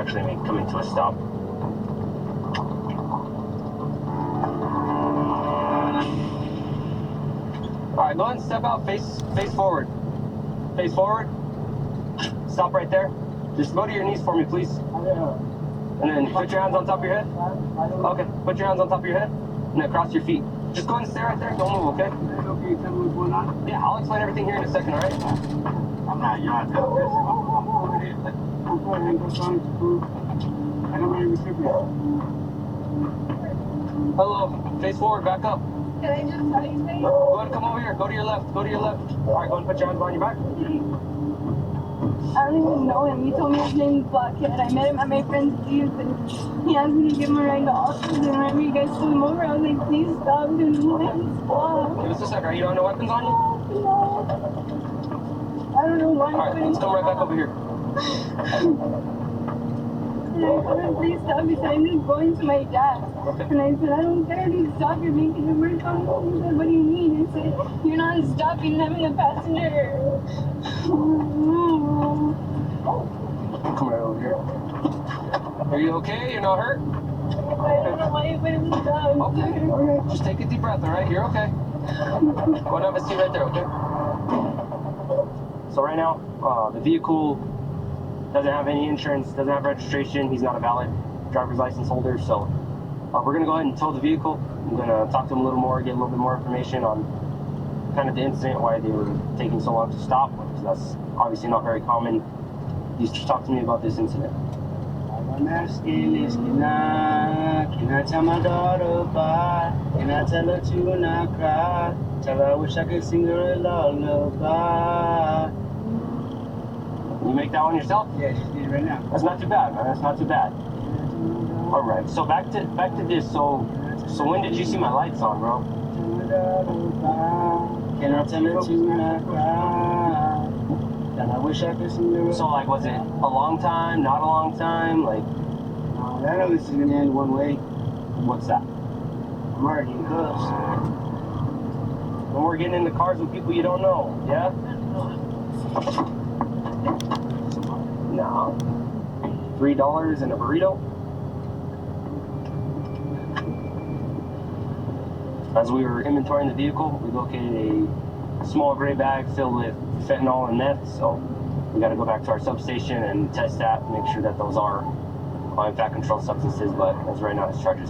actually coming to a stop. Alright, go ahead and step out, face forward. Face forward. Stop right there. Just go to your knees for me, please. And then put your hands on top of your head. Okay, put your hands on top of your head. And then cross your feet. Just go ahead and stay right there. Don't move, okay? Okay, tell me what's going on. Yeah, I'll explain everything here in a second, alright? I'm not young. I'm over here. I'm going to trying to prove. I don't really recipient. Hello. Face forward, back up. Can I just tell you something? Go ahead and come over here. Go to your left. Go to your left. Alright, go ahead and put your hands behind your back. I don't even know him. He told me his name's Blockhead. I met him at my friend's Lee's and he asked me to give him a ride to Austin. And whenever you guys pulled him over, I was like, please stop. Please stop. Give us a second. You don't have no weapons on you? No. I don't know why. Alright, let's come right back over here. And I told him, please stop. He said, I'm just going to my dad. Okay. And I said, I don't care. Dude, stop. You're making it worse on me. He said, what do you mean? I said, you're not stopping having a passenger. Come right over here. Are you okay? You're not hurt? I don't know why you put him down. Okay. Just take a deep breath, alright? You're okay. Go and have a seat right there, okay? So right now, the vehicle doesn't have any insurance, doesn't have registration. He's not a valid driver's license holder, so we're going to go ahead and tow the vehicle. I'm going to talk to him a little more, get a little bit more information on kind of the incident, why they were taking so long to stop, because that's obviously not very common. You just talk to me about this incident. I'm asking is, can I tell my daughter bye? Can I tell her to not cry? Tell her I wish I could sing her a lullaby. You make that one yourself? Yeah, she did it right now. That's not too bad, man. That's not too bad. All right. So back to this. So when did you see my lights on, bro? Can I tell her to not cry? And I wish I could sing her. So like, was it a long time? Not a long time? Like, I know this is gonna end one way. what's that? I'm already in cuffs. When we're getting into cars with people you don't know, yeah? No. $3 and a burrito? As we were inventorying the vehicle, we located a small gray bag filled with fentanyl and meth, so we got to go back to our substation and test that, make sure that those are in fact controlled substances, but as right now his charges are